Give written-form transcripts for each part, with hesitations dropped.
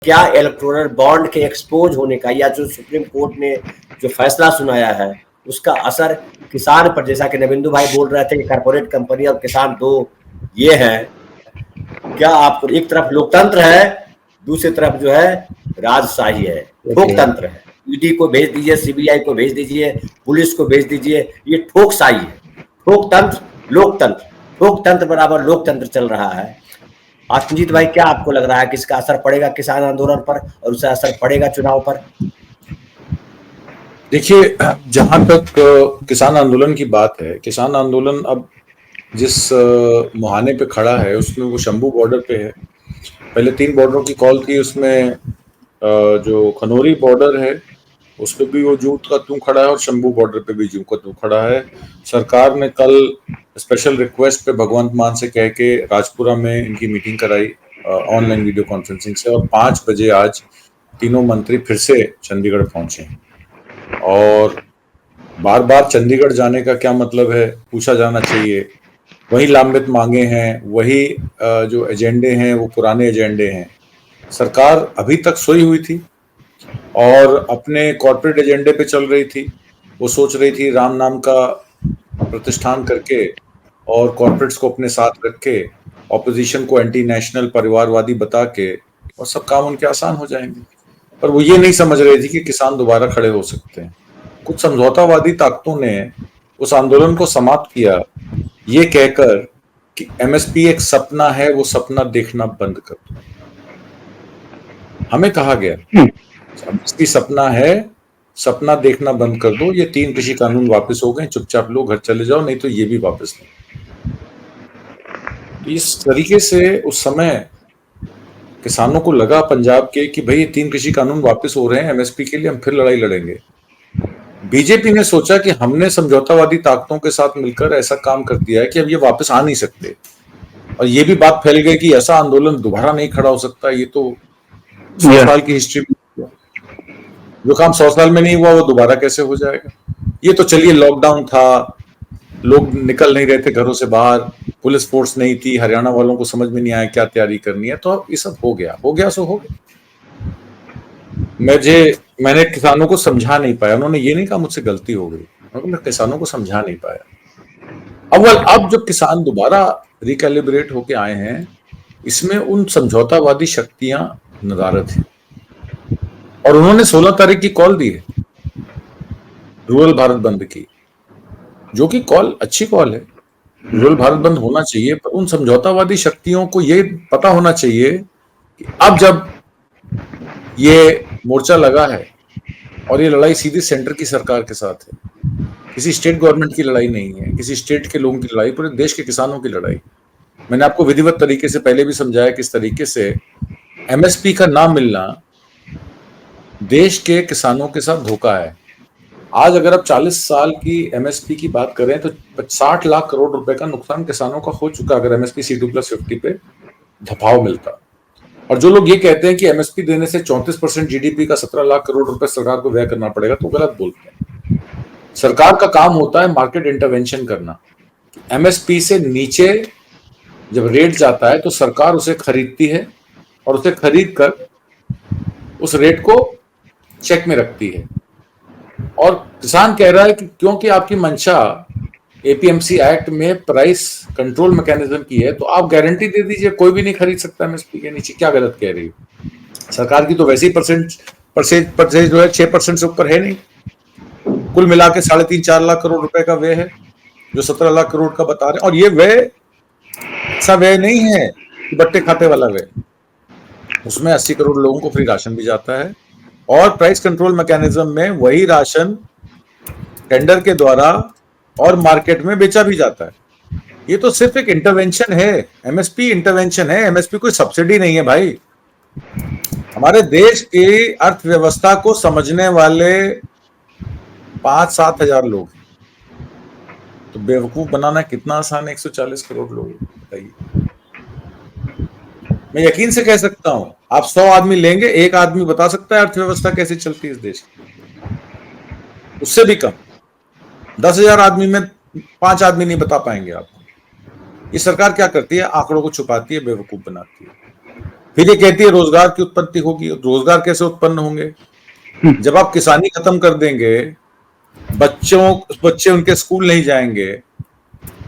क्या electoral bond के expose होने का या जो सुप्रीम कोर्ट ने जो फैसला सुनाया है उसका असर किसान पर, जैसा कि नविंदु भाई बोल रहे थे कि कारपोरेट कंपनी और किसान दो ये है, क्या आपको एक तरफ लोकतंत्र है, दूसरी तरफ जो है राजशाही है, ठोकतंत्र है। ईडी को भेज दीजिए, सीबीआई को भेज दीजिए, पुलिस को भेज दीजिए, ये ठोकशाही है। ठोकतंत्र लोकतंत्र, ठोकतंत्र बराबर लोकतंत्र चल रहा है। आत्मजीत भाई, क्या आपको लग रहा है कि इसका असर पड़ेगा किसान आंदोलन पर और उसका असर पड़ेगा चुनाव पर? देखिए, जहां तक किसान आंदोलन की बात है, किसान आंदोलन अब जिस मुहाने पे खड़ा है उसमें वो शंभू बॉर्डर पे है। पहले 3 बॉर्डरों की कॉल थी, उसमें जो खनौरी बॉर्डर है उस पे भी वो जूट का तू खड़ा है और शंभू बॉर्डर पे भी जूट का तू खड़ा है। सरकार ने कल स्पेशल रिक्वेस्ट पे भगवंत मान से कह के राजपुरा में इनकी मीटिंग कराई ऑनलाइन वीडियो कॉन्फ्रेंसिंग से, और 5 बजे आज तीनों मंत्री फिर से चंडीगढ़ पहुंचे। और बार बार चंडीगढ़ जाने का क्या मतलब है, पूछा जाना चाहिए। वही लांबित मांगे हैं, वही जो एजेंडे हैं वो पुराने एजेंडे हैं। सरकार अभी तक सोई हुई थी और अपने कॉर्पोरेट एजेंडे पे चल रही थी। वो सोच रही थी राम नाम का प्रतिष्ठान करके और कॉर्पोरेट्स को अपने साथ रख के, ऑपोजिशन को एंटी नेशनल परिवारवादी बता के, और सब काम उनके आसान हो जाएंगे। पर वो ये नहीं समझ रही थी कि किसान दोबारा खड़े हो सकते हैं। कुछ समझौतावादी ताकतों ने उस आंदोलन को समाप्त किया ये कहकर कि एमएसपी एक सपना है, वो सपना देखना बंद कर दो। हमें कहा गया एमएसपी सपना है, सपना देखना बंद कर दो। ये 3 कृषि कानून वापस हो गए, चुपचाप लोग घर चले जाओ, नहीं तो ये भी वापस नहीं। इस तरीके से उस समय किसानों को लगा पंजाब के कि भाई ये 3 कृषि कानून वापस हो रहे हैं, एमएसपी के लिए हम फिर लड़ाई लड़ेंगे। बीजेपी ने सोचा कि हमने समझौतावादी ताकतों के साथ मिलकर ऐसा काम कर दिया है कि अब ये वापस आ नहीं सकते, और ये भी बात फैल गई कि ऐसा आंदोलन दोबारा नहीं खड़ा हो सकता। ये तो 100 साल की हिस्ट्री में जो काम 100 साल में नहीं हुआ वो दोबारा कैसे हो जाएगा। ये तो चलिए लॉकडाउन था, लोग निकल नहीं रहे थे घरों से बाहर, पुलिस फोर्स नहीं थी, हरियाणा वालों को समझ में नहीं आया क्या तैयारी करनी है, तो ये सब हो गया सो हो गया। मैंने किसानों को समझा नहीं पाया। उन्होंने ये नहीं कहा मुझसे गलती हो गई, मैं किसानों को समझा नहीं पाया। अब जब किसान दोबारा रिकैलिब्रेट होके आए हैं, इसमें उन समझौतावादी शक्तियां नदारद हैं। और उन्होंने 16 तारीख की कॉल दी है रूरल भारत बंद की, जो कि कॉल अच्छी कॉल है। रूरल भारत बंद होना चाहिए, पर उन समझौतावादी शक्तियों को ये पता होना चाहिए कि अब जब ये मोर्चा लगा है और ये लड़ाई सीधी सेंटर की सरकार के साथ है, किसी स्टेट गवर्नमेंट की लड़ाई नहीं है, किसी स्टेट के लोगों की लड़ाई, पूरे देश के किसानों की लड़ाई। मैंने आपको विधिवत तरीके से पहले भी समझाया किस तरीके से एमएसपी का ना मिलना देश के किसानों के साथ धोखा है। आज अगर आप 40 साल की एमएसपी की बात करें तो 60 लाख करोड़ रुपए का नुकसान किसानों का हो चुका अगर एमएसपी C2+50 पे धपाव मिलता। और जो लोग ये कहते हैं कि एमएसपी देने से 34% जीडीपी का 17 लाख करोड़ रुपए सरकार को व्यय करना पड़ेगा, तो गलत बोलते हैं। सरकार का काम होता है मार्केट इंटरवेंशन करना। एमएसपी से नीचे जब रेट जाता है तो सरकार उसे खरीदती है और उसे खरीद कर उस रेट को चेक में रखती है। और किसान कह रहा है कि क्योंकि आपकी मंशा एपीएमसी एक्ट में प्राइस कंट्रोल मैकेनिज्म की है, तो आप गारंटी दे दीजिए कोई भी नहीं खरीद सकता एमएसपी के नीचे। क्या गलत कह रही हो? सरकार की तो वैसे ही परसेंट जो है 6% से ऊपर है नहीं। कुल मिला के 3.5-4 लाख करोड़ रुपए का व्यय है, जो 17 लाख करोड़ का बता रहे हैं। और ये व्यय ऐसा व्यय नहीं है कि बट्टे खाते वाला व्यय, उसमें 80 करोड़ लोगों को फ्री राशन भी जाता है, और प्राइस कंट्रोल मैकेनिज्म में वही राशन टेंडर के द्वारा और मार्केट में बेचा भी जाता है। ये तो सिर्फ एक इंटरवेंशन है, एमएसपी इंटरवेंशन है, एमएसपी कोई सब्सिडी नहीं है भाई। हमारे देश की अर्थव्यवस्था को समझने वाले 5-7 हजार लोग हैं, तो बेवकूफ बनाना कितना आसान है 140 करोड़ लोग, बताइए। मैं यकीन से कह सकता हूं, आप 100 आदमी लेंगे, एक आदमी बता सकता है अर्थव्यवस्था कैसे चलती है इस देश की, उससे भी कम। 10,000 आदमी में 5 आदमी नहीं बता पाएंगे आपको। ये सरकार क्या करती है? आंकड़ों को छुपाती है, बेवकूफ बनाती है। फिर ये कहती है रोजगार की उत्पत्ति होगी। रोजगार कैसे उत्पन्न होंगे? जब आप किसानी खत्म कर देंगे, बच्चे उनके स्कूल नहीं जाएंगे,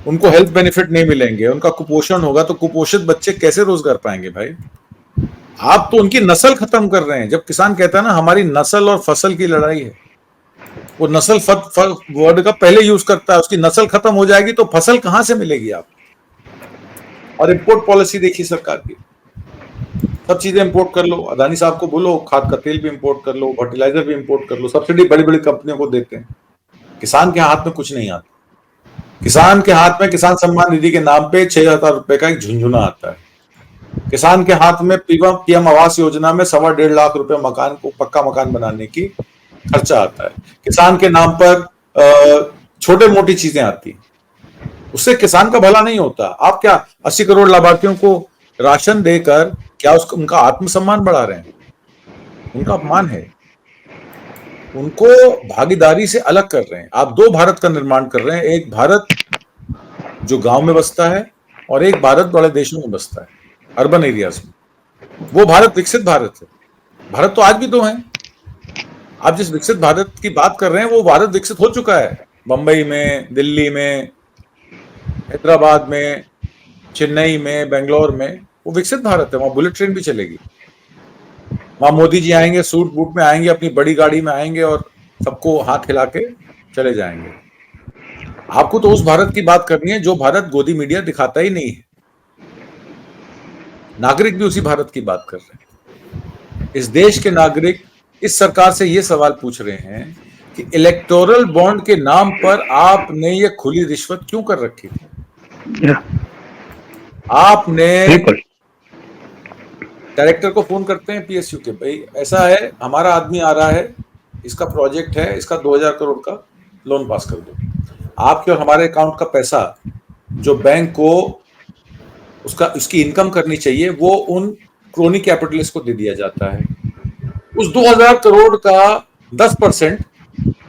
उनको हेल्थ बेनिफिट नहीं मिलेंगे, उनका कुपोषण होगा, तो कुपोषित बच्चे कैसे रोजगार पाएंगे भाई? आप तो उनकी नस्ल खत्म कर रहे हैं। जब किसान कहता है ना हमारी नस्ल और फसल की लड़ाई है, वो नस्ल वर्ड का पहले यूज करता है। उसकी नस्ल खत्म हो जाएगी तो फसल कहां से मिलेगी आप? और इंपोर्ट पॉलिसी देखिए सरकार की, सब चीजें इंपोर्ट कर लो। अदानी साहब को बोलो खाद का तेल भी इंपोर्ट कर लो, फर्टिलाइजर भी इंपोर्ट कर लो, सब्सिडी बड़ी बड़ी कंपनियों को देते हैं। किसान के हाथ में कुछ नहीं आता। किसान के हाथ में किसान सम्मान निधि के नाम पे 6,000 रुपए का एक झुंझुना आता है। किसान के हाथ में पीएम आवास योजना में 1.25 लाख रुपए मकान को पक्का मकान बनाने की खर्चा आता है। किसान के नाम पर छोटे मोटी चीजें आती हैं, उससे किसान का भला नहीं होता। आप क्या 80 करोड़ लाभार्थियों को राशन देकर क्या उनका आत्मसम्मान बढ़ा रहे हैं? उनका अपमान है। उनको भागीदारी से अलग कर रहे हैं। आप दो भारत का निर्माण कर रहे हैं, एक भारत जो गांव में बसता है और एक भारत बड़े देशों में बसता है, अर्बन एरियाज में। वो भारत विकसित भारत है। भारत तो आज भी दो है। आप जिस विकसित भारत की बात कर रहे हैं वो भारत विकसित हो चुका है। बंबई में, दिल्ली में, हैदराबाद में, चेन्नई में, बेंगलोर में, वो विकसित भारत है। वहां बुलेट ट्रेन भी चलेगी। वहां मोदी जी आएंगे, सूट बूट में आएंगे, अपनी बड़ी गाड़ी में आएंगे और सबको हाथ हिला के चले जाएंगे। आपको तो उस भारत की बात करनी है जो भारत गोदी मीडिया दिखाता ही नहीं है। नागरिक भी उसी भारत की बात कर रहे हैं। इस देश के नागरिक इस सरकार से ये सवाल पूछ रहे हैं कि इलेक्टोरल बॉन्ड के नाम पर आपने ये खुली रिश्वत क्यों कर रखी थी? आपने डायरेक्टर को फोन करते हैं पीएसयू के, भाई ऐसा है, हमारा आदमी आ रहा है, इसका प्रोजेक्ट है, इसका 2000 करोड़ का लोन पास कर दो। आपके और हमारे अकाउंट का पैसा जो बैंक को उसकी इनकम करनी चाहिए वो उन क्रोनी कैपिटलिस्ट को दे दिया जाता है। उस 2000 करोड़ का 10%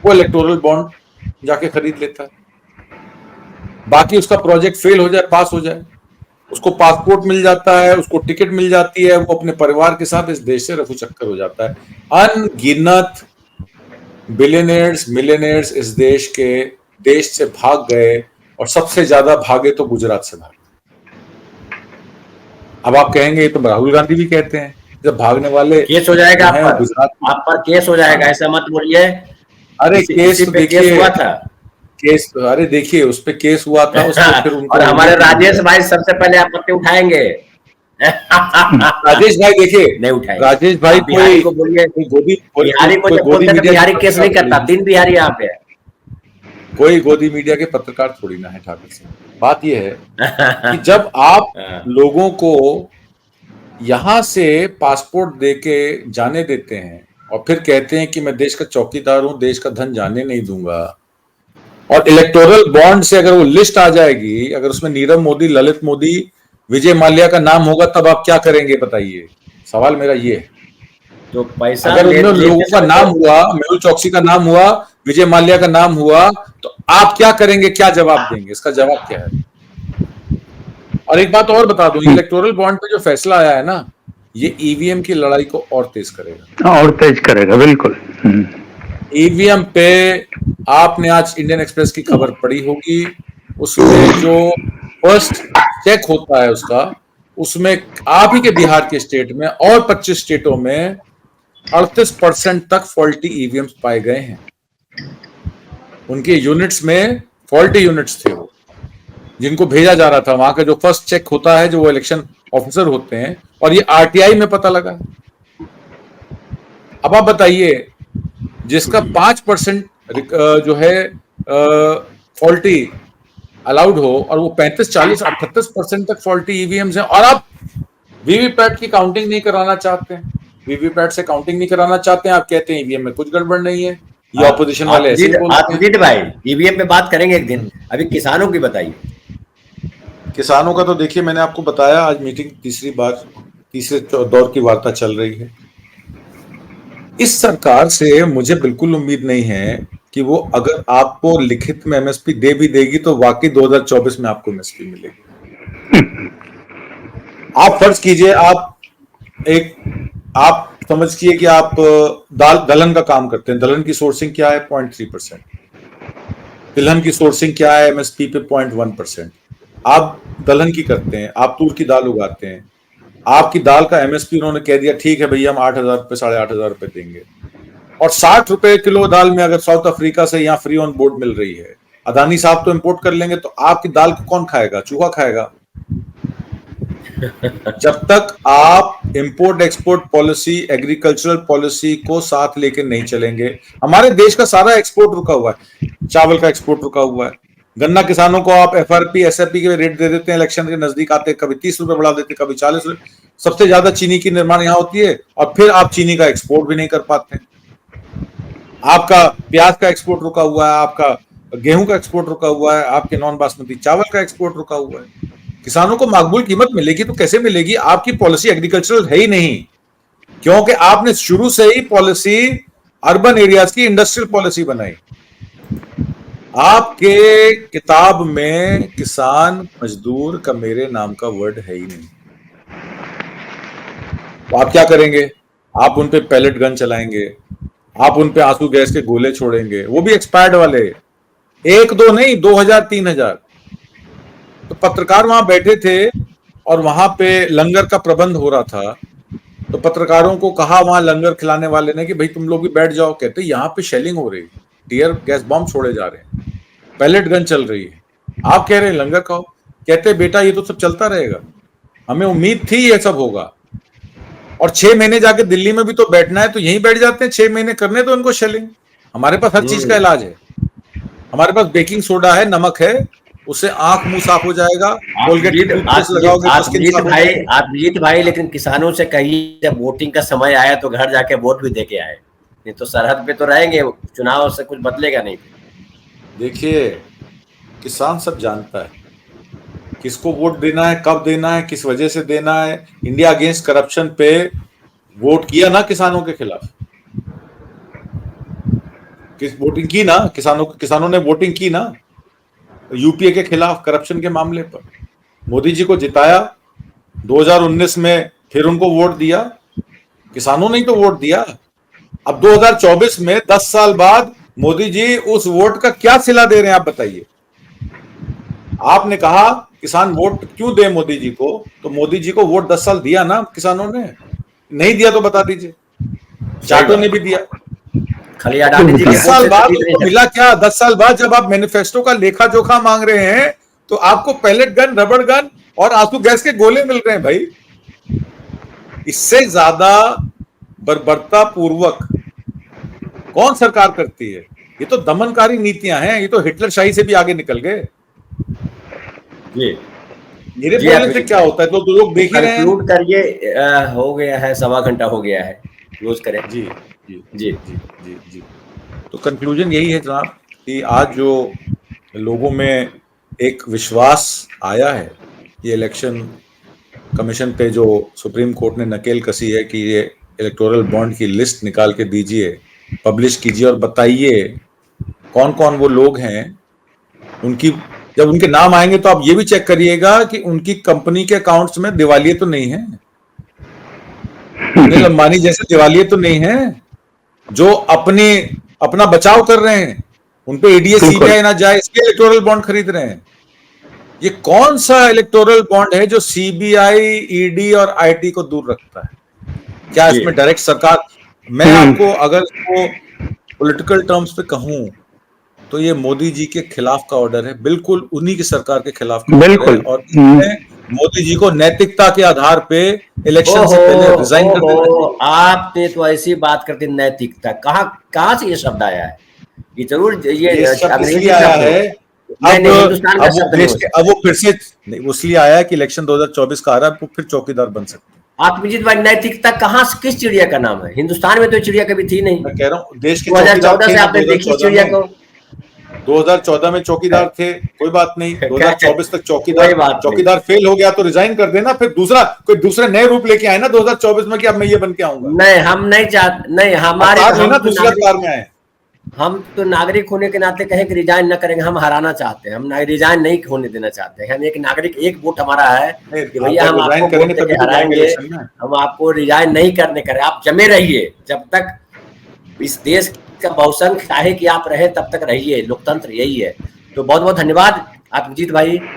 वो इलेक्टोरल बॉन्ड जाके खरीद लेता है। बाकी उसका प्रोजेक्ट फेल हो जाए, पास हो जाए, उसको पासपोर्ट मिल जाता है, उसको टिकट मिल जाती है, वो अपने परिवार के साथ इस देश से रफू चक्कर हो जाता है। अनगिनत बिलियनियर्स मिलियनियर्स इस देश से भाग गए और सबसे ज्यादा भागे तो गुजरात से भागे। अब आप कहेंगे तो राहुल गांधी भी कहते हैं जब भागने वाले केस हो जाएगा आप पर केस हो जाएगा, ऐसा मत बोलिए। अरे केस देखिए हुआ था, केस, अरे देखिए उस पे केस हुआ था, उस पे फिर और हमारे राजेश भाई सबसे पहले आपत्ति उठाएंगे। राजेश भाई देखिए नहीं उठाएंगे। राजेश भाई बिहारी को बोलिए, बिहारी को जब बोलते हैं बिहारी केस नहीं करता, 3 बिहारी यहाँ पे है। कोई गोदी मीडिया के पत्रकार थोड़ी ना है ठाकुर सिंह। बात यह है कि जब आप लोगों को यहां से पासपोर्ट देके जाने देते हैं और फिर कहते हैं कि मैं देश का चौकीदार हूं, देश का धन जाने नहीं दूंगा, और इलेक्टोरल बॉन्ड से अगर वो लिस्ट आ जाएगी, अगर उसमें नीरव मोदी, ललित मोदी, विजय माल्या का नाम होगा, तब आप क्या करेंगे बताइए? सवाल मेरा ये है। तो पैसा अगर उन लोगों का नाम हुआ, मेहुल चौकसी का नाम हुआ, विजय माल्या का नाम हुआ, तो आप क्या करेंगे, क्या जवाब देंगे? इसका जवाब क्या है? और एक बात और बता दूं, इलेक्टोरल बॉन्ड पे जो फैसला आया है ना, ये ईवीएम की लड़ाई को और तेज करेगा। बिल्कुल। ईवीएम पे आपने आज इंडियन एक्सप्रेस की खबर पढ़ी होगी, उसमें जो फर्स्ट चेक होता है उसमें आप ही के बिहार के स्टेट में और 25 स्टेटों में 38% तक फॉल्टी ईवीएम पाए गए हैं। उनके यूनिट्स में फॉल्टी यूनिट्स थे, वो जिनको भेजा जा रहा था। वहां का जो फर्स्ट चेक होता है, जो वो इलेक्शन ऑफिसर होते हैं, और ये आरटीआई में पता लगा। अब आप बताइए, जिसका 5% जो है फॉल्टी अलाउड हो, और वो 35, 40, 38% तक फॉल्टी ईवीएम्स हैं, और आप वीवीपैट की काउंटिंग नहीं कराना चाहते हैं, वीवीपैट से काउंटिंग नहीं कराना चाहते हैं। आप कहते हैं ईवीएम में कुछ गड़बड़ नहीं है। ये ऑपोजिशन वाले ऐसे बोलते हैं। जीत भाई, ईवीएम पे बात करेंगे एक दिन, अभी किसानों की बताइए। किसानों का तो देखिए, मैंने आपको बताया, आज मीटिंग तीसरे दौर की वार्ता चल रही है। इस सरकार से मुझे बिल्कुल उम्मीद नहीं है कि वो अगर आपको लिखित में एमएसपी दे भी देगी तो वाकई 2024 में आपको एमएसपी मिलेगी। आप फर्ज कीजिए, आप एक आप समझिए कि आप दलहन का काम करते हैं, दलहन की सोर्सिंग क्या है 0.3%, तिलहन की सोर्सिंग क्या है एमएसपी पे 0.1%। आप दलहन की करते हैं, आप तूर की दाल उगाते हैं, आपकी दाल का एमएसपी उन्होंने कह दिया ठीक है भैया हम 8,000 रुपए 8,500 रुपए देंगे, और 60 रुपए किलो दाल में अगर साउथ अफ्रीका से यहाँ फ्री ऑन बोर्ड मिल रही है, अदानी साहब तो इंपोर्ट कर लेंगे, तो आपकी दाल को कौन खाएगा? चूहा खाएगा। जब तक आप import export policy, agricultural policy को साथ लेके नहीं चलेंगे, हमारे देश का सारा एक्सपोर्ट रुका हुआ है, चावल का एक्सपोर्ट रुका हुआ है, गन्ना किसानों को आप एफआरपी एसएफपी के रेट दे देते हैं, इलेक्शन के नजदीक आते कभी 30 रुपए बढ़ा देते, कभी 40 रुपए। सबसे ज्यादा चीनी की निर्माण यहां होती है, और फिर आप चीनी का एक्सपोर्ट भी नहीं कर पाते। आपका प्याज का एक्सपोर्ट रुका हुआ है, आपका गेहूं का एक्सपोर्ट रुका हुआ है, आपके नॉन बासमती चावल का एक्सपोर्ट रुका हुआ है। किसानों को मकबूल कीमत मिलेगी तो कैसे मिलेगी? आपकी पॉलिसी एग्रीकल्चरल है ही नहीं, क्योंकि आपने शुरू से ही पॉलिसी अर्बन एरियाज की इंडस्ट्रियल पॉलिसी बनाई। आपके किताब में किसान मजदूर का मेरे नाम का वर्ड है ही नहीं। तो आप क्या करेंगे? आप उन पे पैलेट गन चलाएंगे, आप उन पे आंसू गैस के गोले छोड़ेंगे, वो भी एक्सपायर्ड वाले, 1-2 नहीं, 2,000-3,000। तो पत्रकार वहां बैठे थे और वहां पे लंगर का प्रबंध हो रहा था, तो पत्रकारों को कहा वहां लंगर खिलाने वाले ने कि भाई तुम लोग भी बैठ जाओ। कहते यहाँ पे शेलिंग हो रही है, टीयर गैस बॉम्ब छोड़े जा रहे हैं, पैलेट गन चल रही है, आप कह रहे हैं लंगर खाओ। कहते बेटा ये तो सब चलता रहेगा, हमें उम्मीद थी ये सब होगा, और 6 महीने जाके दिल्ली में भी तो बैठना है, तो यहीं बैठ जाते हैं 6 महीने करने तो इनको शेलिंग। हमारे पास हर चीज का इलाज है, हमारे पास बेकिंग सोडा है, नमक है, उससे आंख मुंह साफ हो जाएगा। आप भाई लेकिन किसानों से कहिए जब वोटिंग का समय आया तो घर जाके वोट भी देके आए, नहीं तो सरहद पे तो रहेंगे, चुनाव से कुछ बदलेगा नहीं। देखिए किसान सब जानता है किसको वोट देना है, कब देना है, किस वजह से देना है। इंडिया अगेंस्ट करप्शन पे वोट किया ना किसानों के खिलाफ, वोटिंग की ना किसानों ने वोटिंग की ना यूपीए के खिलाफ करप्शन के मामले पर। मोदी जी को जिताया 2019 में, फिर उनको वोट दिया, किसानों ने ही तो वोट दिया। अब 2024 में 10 साल बाद मोदी जी उस वोट का क्या सिला दे रहे हैं आप बताइए। आपने कहा किसान वोट क्यों दे मोदी जी को, तो मोदी जी को वोट 10 साल दिया ना किसानों ने? नहीं दिया तो बता दीजिए। जाटों ने भी दिया। 10 साल बाद तो मिला क्या? 10 साल बाद जब आप मैनिफेस्टो का लेखा जोखा मांग रहे हैं तो आपको पैलेट गन, रबड़ गन और आंसू गैस के गोले मिल रहे हैं भाई। इससे ज्यादा बर्बरता पूर्वक कौन सरकार करती है? ये तो दमनकारी नीतियां हैं, ये तो हिटलर शाही से भी आगे निकल गए। मेरे बोलने से क्या होता है? तो लोग देख ही रहे हैं। कंक्लूड करिए, हो गया है, 1.25 घंटा हो गया है, क्लोज करें। जी जी जी जी जी जी। तो कंक्लूजन यही है जनाब कि आज जो लोगों में एक विश्वास आया है कि इलेक्शन कमीशन पे जो सुप्रीम कोर्ट ने नकेल कसी है कि ये इलेक्टोरल बॉन्ड की लिस्ट निकाल के दीजिए, पब्लिश कीजिए और बताइए कौन कौन वो लोग हैं। उनकी जब उनके नाम आएंगे तो आप ये भी चेक करिएगा कि उनकी कंपनी के अकाउंट्स में दिवालिये तो नहीं है, अनिल अंबानी जैसे दिवालिये तो नहीं है जो अपना बचाव कर रहे हैं, उनपे ईडी सीबीआई ना जाए इसके इलेक्टोरल बॉन्ड खरीद रहे हैं। ये कौन सा इलेक्टोरल बॉन्ड है जो सीबीआई, ईडी और आईटी को दूर रखता है? क्या इसमें डायरेक्ट सरकार? मैं आपको अगर इसको पॉलिटिकल टर्म्स पे कहूं तो ये मोदी जी के खिलाफ का ऑर्डर है, बिल्कुल उन्हीं की सरकार के खिलाफ का ऑर्डर है, और इसमें मोदी जी को नैतिकता के आधार पे इलेक्शन से पहले रिजाइन कर देना चाहिए। आपने तो ऐसी बात करते नैतिकता, कहाँ से ये शब्द आया है? ये जरूर ये अंग्रेजी आया है। अब वो फिर से इसलिए आया है कि इलेक्शन 2024 का आ रहा है, वो फिर चौकीदार बन सकते हैं। आत्मजीत भाई, नैतिकता कहाँ, किस चिड़िया का नाम है? हिंदुस्तान में तो चिड़िया कभी थी नहीं। मैं कह रहा हूँ देश के 2014 से आपने देखी चिड़िया को। 2014 में चौकीदार थे, कोई बात नहीं। 2024 तक चौकीदार फेल हो गया तो रिजाइन कर देना, फिर कोई दूसरे नए रूप लेके आए ना 2024 में कि अब मैं ये बन के आऊंगा। नहीं, हम नहीं चाहते, नहीं हमारे ना दूसरा कार में आए। हम तो नागरिक होने के नाते कहें कि रिजाइन न करेंगे, हम हराना चाहते हैं, हम रिजाइन नहीं होने देना चाहते हैं। हम एक नागरिक, एक वोट हमारा है कि भैया हम आपको रिजाइन करेंगे वोट देके तभी तो जाएंगे हराएंगे, इलेक्शन में। हम आपको रिजाइन नहीं करने करें, आप जमे रहिए जब तक इस देश का बहुसंख्य चाहे कि आप रहे तब तक रहिए, लोकतंत्र यही है। तो बहुत बहुत धन्यवाद आप जीत भाई।